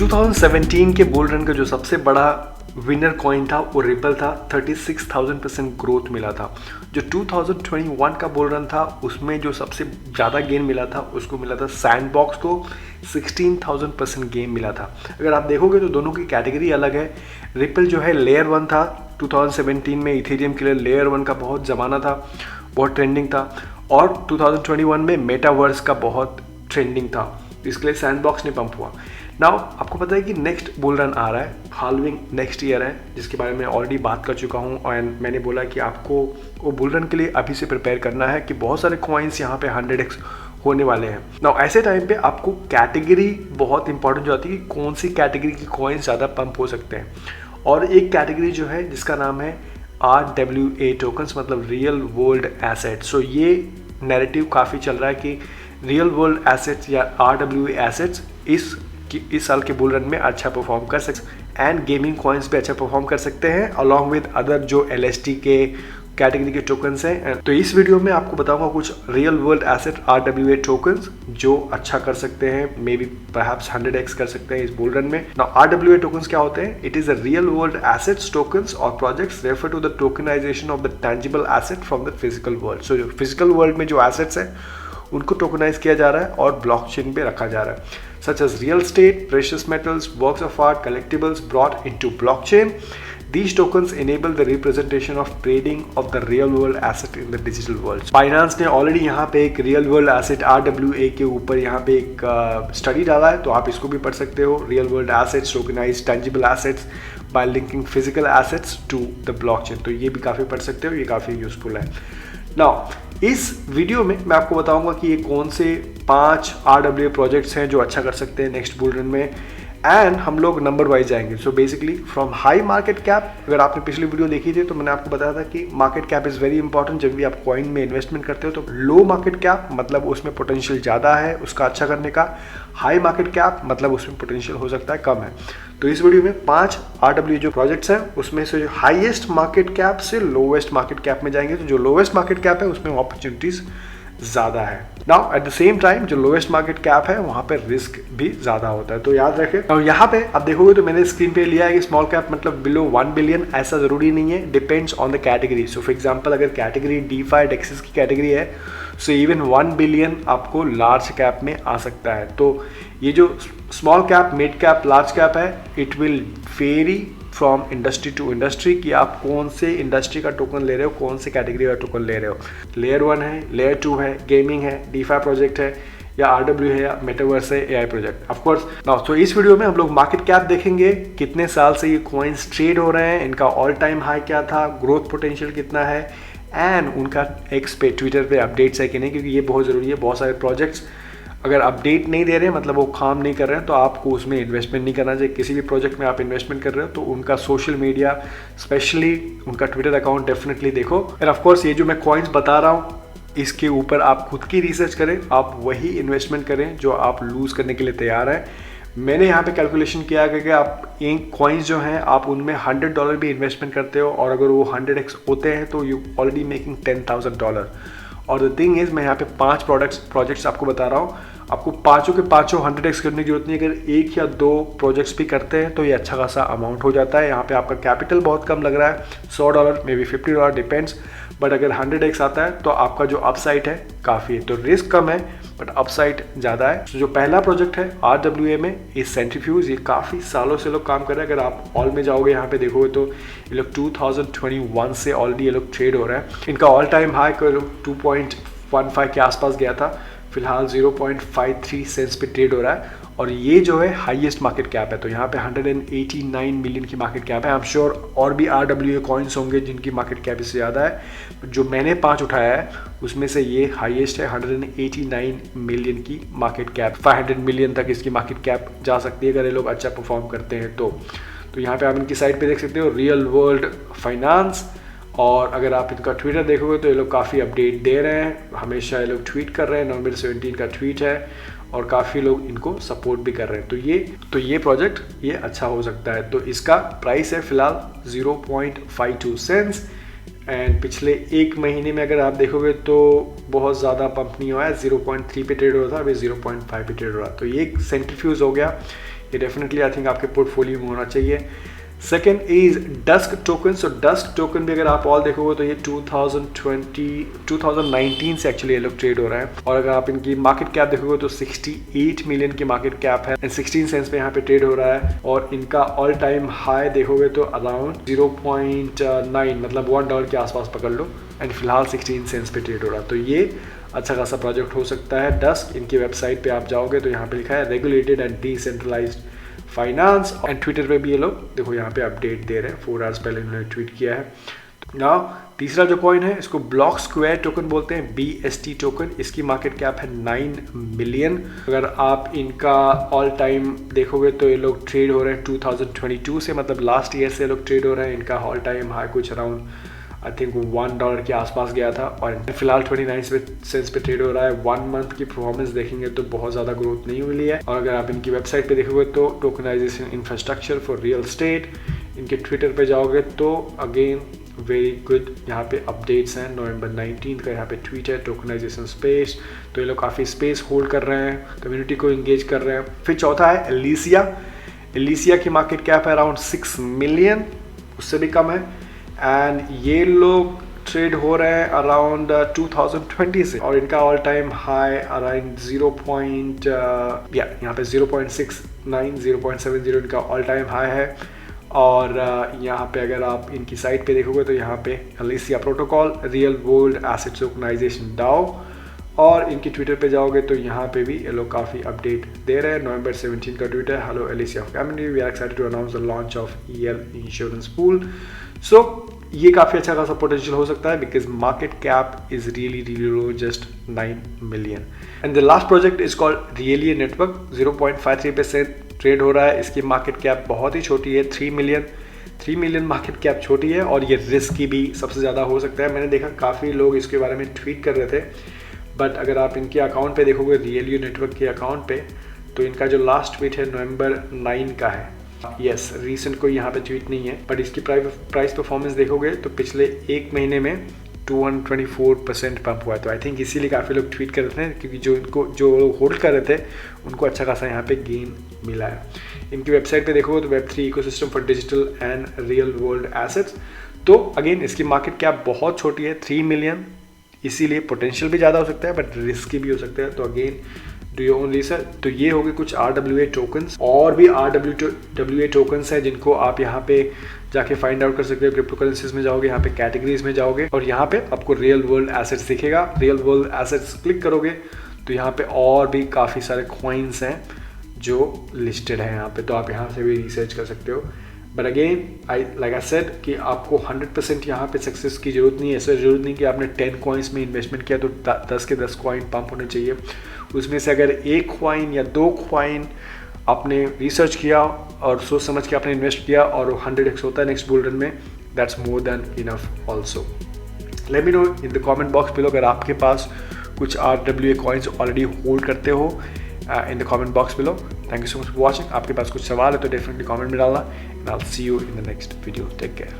2017 के bull run का जो सबसे बड़ा विनर कॉइन था वो रिपल था, 36,000% ग्रोथ मिला था। जो 2021 का बुल रन था उसमें जो सबसे ज़्यादा गेन मिला था उसको मिला था सैंडबॉक्स को, 16,000% गेन मिला था। अगर आप देखोगे तो दोनों की कैटेगरी अलग है। रिपल जो है लेयर 1 था, 2017 में इथेरियम के लिए लेयर 1 का बहुत ज़माना था, बहुत ट्रेंडिंग था, और 2021 में मेटावर्स का बहुत ट्रेंडिंग था, इसके लिए सैंडबॉक्स ने पंप हुआ। नाउ आपको पता है कि नेक्स्ट बुल रन आ रहा है, हाल्विंग नेक्स्ट ईयर है, जिसके बारे में ऑलरेडी बात कर चुका हूँ, और मैंने बोला कि आपको वो बुल रन के लिए अभी से प्रिपेयर करना है कि बहुत सारे कॉइन्स यहाँ पे 100x होने वाले हैं। नाउ ऐसे टाइम पे आपको कैटेगरी बहुत इंपॉर्टेंट जो आती है कि कौन सी कैटेगरी की कॉइन्स ज़्यादा पंप हो सकते हैं, और एक कैटेगरी जो है जिसका नाम है RWA टोकन्स, मतलब रियल वर्ल्ड एसेट्स। सो ये नैरेटिव काफ़ी चल रहा है कि रियल वर्ल्ड एसेट्स या RWA एसेट्स इस साल के बुल रन में अच्छा परफॉर्म कर सकते एंड गेमिंग कॉइन्स पे अच्छा परफॉर्म कर सकते हैं अलॉन्ग विद अदर जो LST के कैटेगरी के टोकन्स हैं। तो इस वीडियो में आपको बताऊंगा कुछ real world asset RWA tokens जो अच्छा कर सकते हैं, मे बी परहैप्स 100x कर सकते हैं इस बुल रन में। नाउ RWA टोकन्स क्या होते हैं? It is a real world assets tokens और projects refer to the tokenization of the tangible asset from the physical world. So जो फिजिकल वर्ल्ड में जो एसेट्स हैं उनको टोकनाइज किया जा रहा है और ब्लॉकचेन पे रखा जा रहा है, such as real estate, precious metals, works of art, collectibles brought into blockchain. These tokens enable the representation of trading of the real world asset in the digital world. Binance ने already यहाँ पे एक real world asset RWA के ऊपर यहाँ पे एक study डाला है, तो आप इसको भी पढ़ सकते हो। real world assets, tokenized tangible assets by linking physical assets to the blockchain, तो ये भी काफ़ी पढ़ सकते हो, ये काफ़ी यूजफुल है। नाउ इस वीडियो में मैं आपको बताऊंगा कि ये कौन से 5 RWA प्रोजेक्ट्स हैं जो अच्छा कर सकते हैं नेक्स्ट बुल रन में, एंड हम लोग नंबर वाइज जाएंगे। So basically from high market cap, अगर आपने पिछली वीडियो देखी थी तो मैंने आपको बताया था कि market cap is very important जब भी आप कॉइन में इन्वेस्टमेंट करते हो। तो लो मार्केट कैप मतलब उसमें पोटेंशियल ज़्यादा है उसका अच्छा करने का, हाई मार्केट कैप मतलब उसमें पोटेंशियल हो सकता है कम है। तो इस वीडियो में 5 RWA जो प्रोजेक्ट्स हैं उसमें से जो हाईएस्ट मार्केट कैप से लोवेस्ट मार्केट कैप में जाएंगे, तो जो लोवेस्ट मार्केट कैप है उसमें अपॉर्चुनिटीज़ ज़्यादा है। Now at the same time जो लोवेस्ट मार्केट कैप है वहाँ पे रिस्क भी ज़्यादा होता है, तो याद रखें। और यहाँ पे आप देखोगे तो मैंने स्क्रीन पे लिया है कि स्मॉल कैप मतलब बिलो 1 बिलियन, ऐसा ज़रूरी नहीं है, depends on the category. So for example अगर कैटेगरी DeFi डेक्सेस की कैटेगरी है, सो इवन 1 बिलियन आपको लार्ज कैप में आ सकता है। तो ये जो small cap, mid cap, large cap है, it will vary from industry to industry कि आप कौन से इंडस्ट्री का टोकन ले रहे हो, कौन से कैटेगरी का टोकन ले रहे हो। लेयर 1 है, लेयर 2 है, गेमिंग है, DeFi प्रोजेक्ट है, या RWA है, या मेटावर्स है, AI project of course. Now तो इस वीडियो में हम लोग मार्केट कैप देखेंगे, कितने साल से ये कॉइन्स ट्रेड हो रहे हैं, इनका ऑल टाइम हाई क्या था, ग्रोथ पोटेंशियल कितना है, एंड उनका एक्स पे ट्विटर पे अपडेट्स है कि नहीं, क्योंकि ये बहुत ज़रूरी है। बहुत सारे प्रोजेक्ट्स अगर अपडेट नहीं दे रहे हैं मतलब वो काम नहीं कर रहे हैं, तो आपको उसमें इन्वेस्टमेंट नहीं करना चाहिए। किसी भी प्रोजेक्ट में आप इन्वेस्टमेंट कर रहे हो तो उनका सोशल मीडिया, स्पेशली उनका ट्विटर अकाउंट डेफिनेटली देखो। और ऑफ कोर्स ये जो मैं कॉइन्स बता रहा हूँ इसके ऊपर आप खुद की रिसर्च करें, आप वही इन्वेस्टमेंट करें जो आप लूज़ करने के लिए तैयार हैं। मैंने यहाँ पे कैलकुलेशन किया कि आप इन कॉइन्स जो हैं आप उनमें $100 भी इन्वेस्टमेंट करते हो और अगर वो 100x होते हैं तो यू ऑलरेडी मेकिंग $10,000। और द थिंग इज़ मैं यहाँ पे 5 प्रोजेक्ट्स आपको बता रहा हूँ, आपको पाँचों के पाँचों 100x करने की जरूरत नहीं है। अगर 1 या 2 प्रोजेक्ट्स भी करते हैं तो ये अच्छा खासा अमाउंट हो जाता है। यहाँ पे आपका कैपिटल बहुत कम लग रहा है, $100 मे बी $50 डिपेंड्स, बट अगर 100x आता है तो आपका जो अपसाइड है काफ़ी है। तो रिस्क कम है बट अपसाइड ज़्यादा है। तो जो पहला प्रोजेक्ट है RWA में इस सेंट्रीफ्यूज, ये काफ़ी सालों से लोग काम कर रहे हैं। अगर आप ऑल में जाओगे यहाँ पे देखोगे तो ये लोग 2021 से ऑलरेडी ये लोग ट्रेड हो रहा है। इनका ऑल टाइम हाई 2.15 के आसपास गया था, फिलहाल 0.53 सेंट्स पे ट्रेड हो रहा है, और ये जो है हाईएस्ट मार्केट कैप है। तो यहाँ पे 189 मिलियन की मार्केट कैप है। आई एम श्योर और भी RWA कॉइन्स होंगे जिनकी मार्केट कैप इससे ज़्यादा है, जो मैंने 5 उठाया है उसमें से ये हाईएस्ट है, 189 मिलियन की मार्केट कैप। 500 मिलियन तक इसकी मार्केट कैप जा सकती है अगर ये लोग अच्छा परफॉर्म करते हैं तो। यहाँ पे आप इनकी साइड पे देख सकते हो रियल वर्ल्ड फाइनेंस, और अगर आप इनका ट्विटर देखोगे तो ये लोग काफ़ी अपडेट दे रहे हैं, हमेशा ये लोग ट्वीट कर रहे हैं। नवंबर 17 का ट्वीट है और काफ़ी लोग इनको सपोर्ट भी कर रहे हैं। तो ये प्रोजेक्ट ये अच्छा हो सकता है। तो इसका प्राइस है फिलहाल 0.52 सेंट्स, एंड पिछले एक महीने में अगर आप देखोगे तो बहुत ज़्यादा पंप नहीं हुआ है, 0.3 पे ट्रेड हो रहा था, अभी 0.5 पे ट्रेड हो रहा है। तो ये एक सेंट्रीफ्यूज हो गया, ये डेफिनेटली आई थिंक आपके पोर्टफोलियो में होना चाहिए। Second is Dusk token. So Dusk token भी अगर आप ऑल देखोगे तो ये 2019 से एक्चुअली ये लोग ट्रेड हो रहा है, और अगर आप इनकी मार्केट कैप देखोगे तो 68 मिलियन की मार्केट कैप है एंड 16 सेंट्स पे यहाँ पे ट्रेड हो रहा है, और इनका ऑल टाइम हाई देखोगे तो अराउंड 0.9 मतलब $1 के आसपास पकड़ लो, एंड फिलहाल 16 सेंट्स पे ट्रेड हो रहा है। तो ये अच्छा खासा प्रोजेक्ट हो सकता है। डस्क, इनकी वेबसाइट पे आप जाओगे तो यहाँ पे लिखा है regulated and decentralised finance, and Twitter पे भी ये लोग देखो यहाँ पे अपडेट दे रहे हैं, 4 आवर्स पहले इन्होंने ट्वीट किया है। नाउ तीसरा जो कॉइन है इसको ब्लॉक स्क्वायर टोकन बोलते हैं, BST टोकन। इसकी मार्केट कैप है 9 मिलियन। अगर आप इनका ऑल टाइम देखोगे तो ये लोग ट्रेड हो रहे हैं 2022 से, मतलब लास्ट ईयर से लोग ट्रेड हो रहे हैं। इनका ऑल टाइम हाई कुछ अराउंड आई थिंक $1 के आसपास गया था, और फिलहाल 29 सेंट्स पे ट्रेड हो रहा है। 1 मंथ की परफॉर्मेंस देखेंगे तो बहुत ज़्यादा ग्रोथ नहीं मिली है। और अगर आप इनकी वेबसाइट पे देखोगे तो tokenisation infrastructure for real estate, इनके ट्विटर पे जाओगे तो अगेन वेरी गुड यहाँ पे अपडेट्स हैं। नवंबर 19 का यहाँ पे ट्वीट है, टोकनाइजेशन स्पेस। तो ये लोग काफ़ी स्पेस होल्ड कर रहे हैं, कम्युनिटी को इंगेज कर रहे हैं। फिर चौथा है एलिसिया। एलिसिया की मार्केट कैप है अराउंड 6 मिलियन, उससे भी कम है, एंड ये लोग ट्रेड हो रहे हैं अराउंड 2020 से, और इनका ऑल टाइम हाई अराउंड यहाँ पे 0.69 0.70 इनका ऑल टाइम हाई है। और यहाँ पे अगर आप इनकी साइट पे देखोगे तो यहाँ पे Elysia protocol, real world asset tokenisation DAO, और इनकी ट्विटर पे जाओगे तो यहाँ पे भी ये लोग काफ़ी अपडेट दे रहे हैं। नवंबर 17 का ट्वीट है, hello Elysia family, we are excited to announce the launch of EL insurance pool. So ये काफ़ी अच्छा खासा पोटेंशियल हो सकता है, because market cap is really low, just 9 million. And the last project is called Realia network, 0.53% trade हो रहा है। इसकी मार्केट कैप बहुत ही छोटी है, 3 मिलियन मार्केट कैप छोटी है, और ये रिस्क भी सबसे ज़्यादा हो सकता है। मैंने देखा काफ़ी लोग इसके बारे में ट्वीट कर रहे थे, बट अगर आप इनके अकाउंट पे देखोगे, रियलिया नेटवर्क के अकाउंट पे, तो इनका जो लास्ट ट्वीट है नवंबर 9 का है। यस, रीसेंट कोई यहाँ पे ट्वीट नहीं है, बट इसकी प्राइस परफॉर्मेंस देखोगे तो पिछले एक महीने में 224% पंप हुआ है। तो आई थिंक इसीलिए काफ़ी लोग ट्वीट कर रहे थे, क्योंकि जो लोग होल्ड कर रहे थे उनको अच्छा खासा यहाँ पे गेन मिला है। इनकी वेबसाइट पे देखोगे तो Web3 ecosystem for digital and real world assets. तो अगेन इसकी मार्केट कैप बहुत छोटी है, 3 मिलियन, इसीलिए पोटेंशियल भी ज़्यादा हो सकता है, बट रिस्की भी हो सकता है। तो again do your own research. तो ये हो गए कुछ RWA टोकन्स, और भी RWA टोकन्स हैं जिनको आप यहाँ पे जाके फाइंड आउट कर सकते हो। क्रिप्टो करेंसीज में जाओगे, यहाँ पे कैटेगरीज में जाओगे, और यहाँ पे आपको रियल वर्ल्ड एसेट्स दिखेगा। रियल वर्ल्ड एसेट्स क्लिक करोगे तो यहाँ पे और भी काफ़ी सारे कॉइन्स हैं जो लिस्टेड है यहाँ पे, तो आप यहाँ से भी रिसर्च कर सकते हो। But again like I said कि आपको 100% यहाँ पे सक्सेस की जरूरत नहीं है। ऐसा जरूरत नहीं कि आपने 10 कॉइन्स में इन्वेस्टमेंट किया तो 10 के 10 कॉइन पंप होने चाहिए। उसमें से अगर 1 कॉइन या 2 कॉइन आपने रिसर्च किया और सोच समझ के आपने इन्वेस्ट किया और 100x होता है नेक्स्ट बुल रन में, that's more than enough also. Let me know in the comment box below अगर आपके पास कुछ RWA कॉइन्स ऑलरेडी होल्ड करते हो in the comment box below. Thank you so much for watching. आपके पास कुछ सवाल है तो डेफिनेटली कमेंट में डालना, and I'll see you in the next video. Take care.